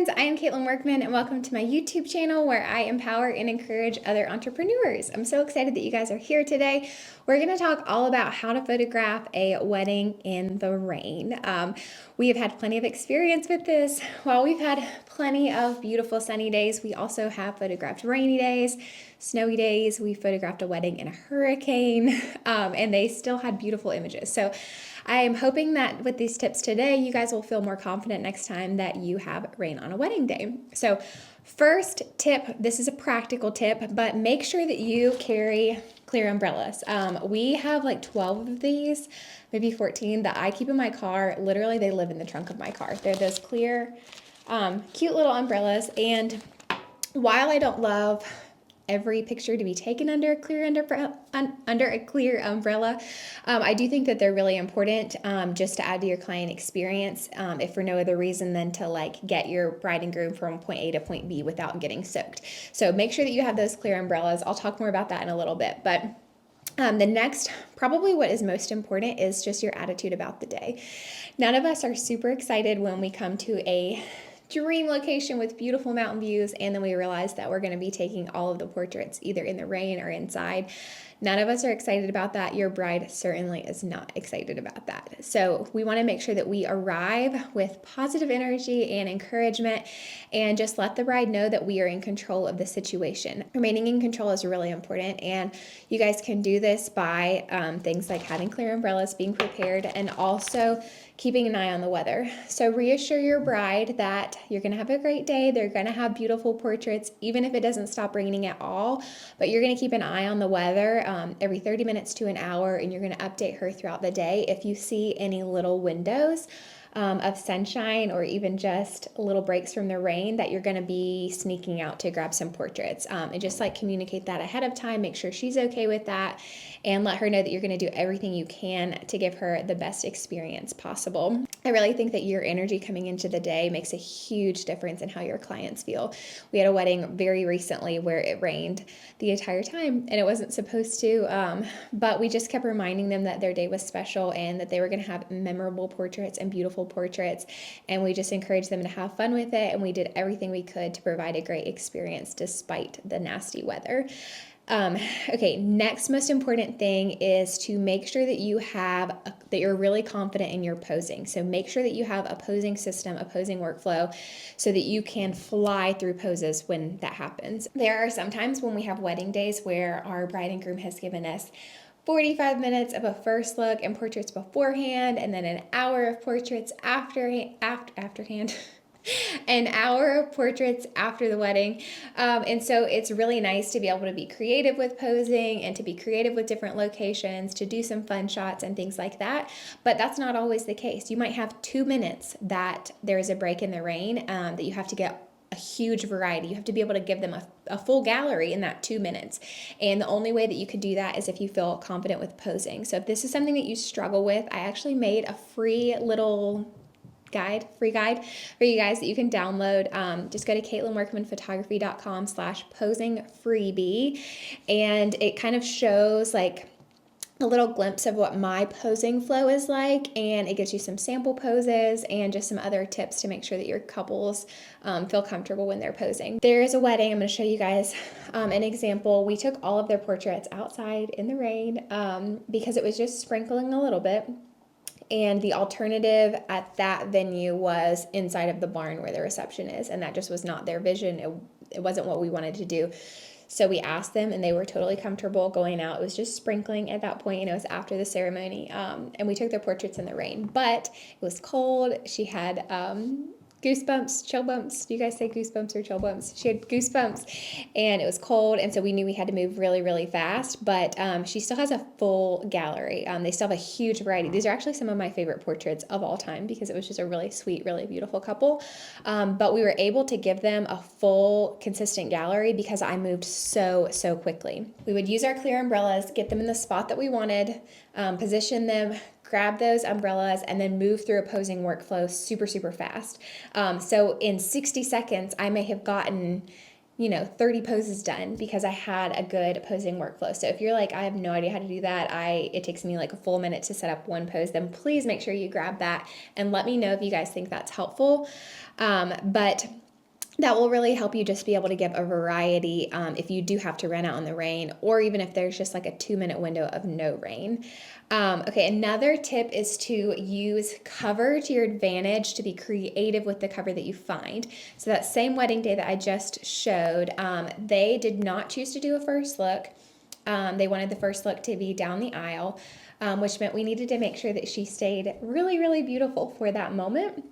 friends, I am Caitlin Workman and welcome to my YouTube channel where I empower and encourage other entrepreneurs. I'm so excited that you guys are here today. We're going to talk all about how to photograph a wedding in the rain. We have had plenty of experience with this. While we've had plenty of beautiful sunny days, we also have photographed rainy days, snowy days. We photographed a wedding in a hurricane, and they still had beautiful images. So I am hoping that with these tips today, you guys will feel more confident next time that you have rain on a wedding day. So first tip, this is a practical tip, but make sure that you carry clear umbrellas. We have like 12 of these, maybe 14 that I keep in my car. Literally, they live in the trunk of my car. They're those clear, cute little umbrellas. And while I don't love every picture to be taken under a clear umbrella, I do think that they're really important just to add to your client experience, if for no other reason than to like get your bride and groom from point A to point B without getting soaked. So make sure that you have those clear umbrellas. I'll talk more about that in a little bit, but the next, probably what is most important, is just your attitude about the day. None of us are super excited when we come to a dream location with beautiful mountain views and then we realize that we're going to be taking all of the portraits either in the rain or inside. None of us are excited about that. Your bride certainly is not excited about that. So we want to make sure that we arrive with positive energy and encouragement and just let the bride know that we are in control of the situation. Remaining in control is really important, and you guys can do this by things like having clear umbrellas, being prepared, and also keeping an eye on the weather. So reassure your bride that you're going to have a great day. They're going to have beautiful portraits, even if it doesn't stop raining at all, but you're going to keep an eye on the weather every 30 minutes to an hour, and you're going to update her throughout the day. If you see any little windows of sunshine or even just little breaks from the rain, that you're going to be sneaking out to grab some portraits, and just like communicate that ahead of time, make sure she's okay with that, and let her know that you're going to do everything you can to give her the best experience possible. I really think that your energy coming into the day makes a huge difference in how your clients feel. We had a wedding very recently where it rained the entire time and it wasn't supposed to, but we just kept reminding them that their day was special and that they were going to have memorable portraits and beautiful portraits, and we just encouraged them to have fun with it, and we did everything we could to provide a great experience despite the nasty weather. Okay, next most important thing is to make sure that that you're really confident in your posing. So make sure that you have a posing system, a posing workflow, so that you can fly through poses when that happens. There are some times when we have wedding days where our bride and groom has given us 45 minutes of a first look and portraits beforehand, and then an hour of portraits afterhand. An hour of portraits after the wedding. And so it's really nice to be able to be creative with posing and to be creative with different locations, to do some fun shots and things like that. But that's not always the case. You might have 2 minutes that there is a break in the rain, that you have to get a huge variety. You have to be able to give them a full gallery in that 2 minutes. And the only way that you could do that is if you feel confident with posing. So if this is something that you struggle with, I actually made a free guide for you guys that you can download. Just go to CaitlinWorkmanPhotography.com/posing freebie, and it kind of shows like a little glimpse of what my posing flow is like, and it gives you some sample poses and just some other tips to make sure that your couples feel comfortable when they're posing. There is a wedding. I'm going to show you guys an example. We took all of their portraits outside in the rain because it was just sprinkling a little bit. And the alternative at that venue was inside of the barn where the reception is. And that just was not their vision. It wasn't what we wanted to do. So we asked them and they were totally comfortable going out. It was just sprinkling at that point, and it was after the ceremony. And we took their portraits in the rain, but it was cold. She had goosebumps, chill bumps. Do you guys say goosebumps or chill bumps? She had goosebumps, and it was cold, and so we knew we had to move really, really fast, but she still has a full gallery. They still have a huge variety. These are actually some of my favorite portraits of all time because it was just a really sweet, really beautiful couple, but we were able to give them a full, consistent gallery because I moved so quickly. We would use our clear umbrellas, get them in the spot that we wanted, position them, grab those umbrellas, and then move through a posing workflow super fast. So in 60 seconds, I may have gotten 30 poses done because I had a good posing workflow. So if you're like, I have no idea how to do that, it takes me like a full minute to set up one pose, then please make sure you grab that and let me know if you guys think that's helpful. But that will really help you just be able to give a variety if you do have to run out in the rain, or even if there's just like a 2-minute window of no rain. Okay, another tip is to use cover to your advantage, to be creative with the cover that you find. So that same wedding day that I just showed, they did not choose to do a first look. They wanted the first look to be down the aisle, which meant we needed to make sure that she stayed really, really beautiful for that moment.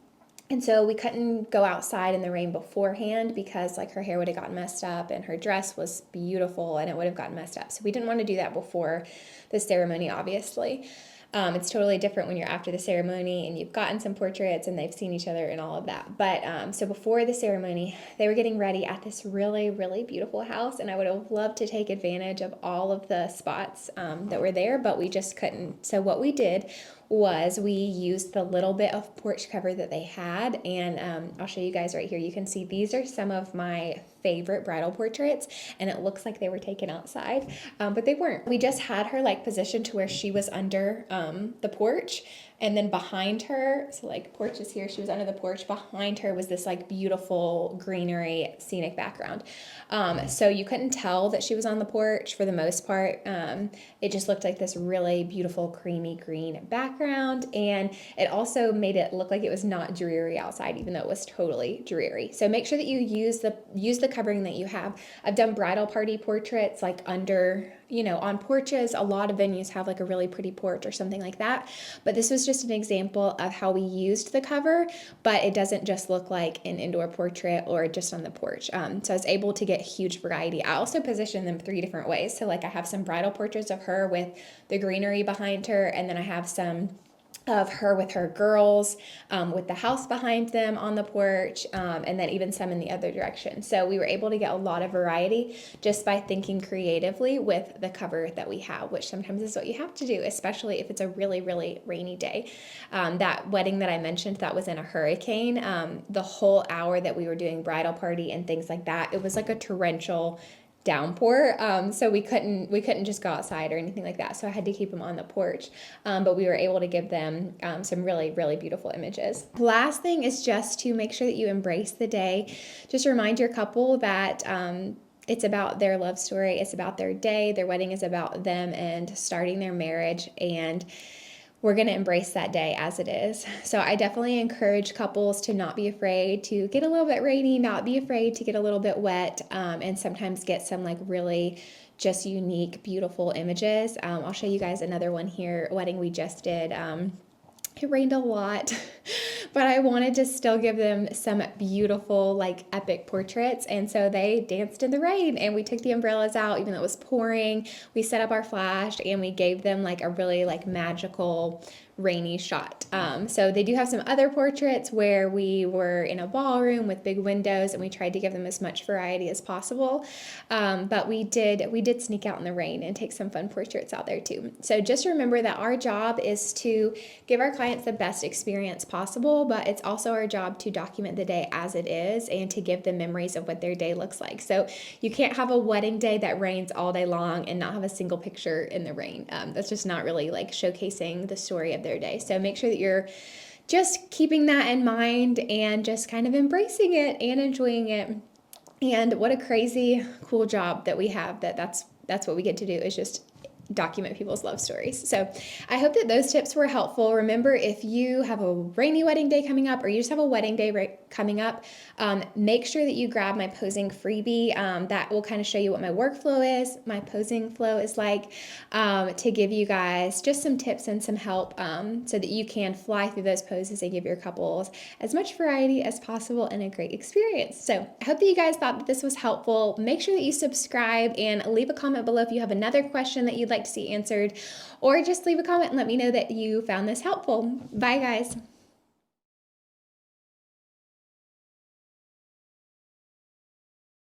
And so we couldn't go outside in the rain beforehand because like her hair would have gotten messed up and her dress was beautiful and it would have gotten messed up. So we didn't want to do that before the ceremony, obviously. It's totally different when you're after the ceremony and you've gotten some portraits and they've seen each other and all of that. But so before the ceremony, they were getting ready at this really, really beautiful house, and I would have loved to take advantage of all of the spots that were there, but we just couldn't. So what we did was we used the little bit of porch cover that they had, and I'll show you guys right here. You can see these are some of my favorite bridal portraits, and it looks like they were taken outside, but they weren't. We just had her like positioned to where she was under the porch, and then behind her, so like porch is here, she was under the porch, behind her was this like beautiful greenery scenic background. So you couldn't tell that she was on the porch for the most part. It just looked like this really beautiful creamy green background, and it also made it look like it was not dreary outside, even though it was totally dreary. So make sure that you use the covering that you have. I've done bridal party portraits like under, on porches. A lot of venues have like a really pretty porch or something like that, but this was just an example of how we used the cover, but it doesn't just look like an indoor portrait or just on the porch. So I was able to get huge variety. I also positioned them 3 different ways. So like I have some bridal portraits of her with the greenery behind her, and then I have some of her with her girls, with the house behind them on the porch, and then even some in the other direction. So we were able to get a lot of variety just by thinking creatively with the cover that we have, which sometimes is what you have to do, especially if it's a really, really rainy day. That wedding that I mentioned that was in a hurricane, the whole hour that we were doing bridal party and things like that, it was like a torrential downpour, so we couldn't just go outside or anything like that, so I had to keep them on the porch, but we were able to give them some really, really beautiful images. The last thing is just to make sure that you embrace the day. Just remind your couple that it's about their love story, it's about their day. Their wedding is about them and starting their marriage, and we're going to embrace that day as it is. So I definitely encourage couples to not be afraid to get a little bit rainy, not be afraid to get a little bit wet, and sometimes get some like really just unique, beautiful images. I'll show you guys another one here, a wedding we just did. It rained a lot, but I wanted to still give them some beautiful, like epic portraits. And so they danced in the rain, and we took the umbrellas out, even though it was pouring. We set up our flash, and we gave them like a really like magical rainy shot. So they do have some other portraits where we were in a ballroom with big windows, and we tried to give them as much variety as possible. But we did sneak out in the rain and take some fun portraits out there too. So just remember that our job is to give our clients the best experience possible, but it's also our job to document the day as it is and to give them memories of what their day looks like. So you can't have a wedding day that rains all day long and not have a single picture in the rain. That's just not really like showcasing the story of their day. So make sure that you're just keeping that in mind and just kind of embracing it and enjoying it. And what a crazy cool job that we have, that's what we get to do, is just document people's love stories. So I hope that those tips were helpful. Remember, if you have a rainy wedding day coming up, or you just have a wedding day coming up, make sure that you grab my posing freebie. That will kind of show you what my workflow is, my posing flow is like, to give you guys just some tips and some help, so that you can fly through those poses and give your couples as much variety as possible and a great experience. So I hope that you guys thought that this was helpful. Make sure that you subscribe and leave a comment below if you have another question that you'd like to see answered, or just leave a comment and let me know that you found this helpful. Bye guys.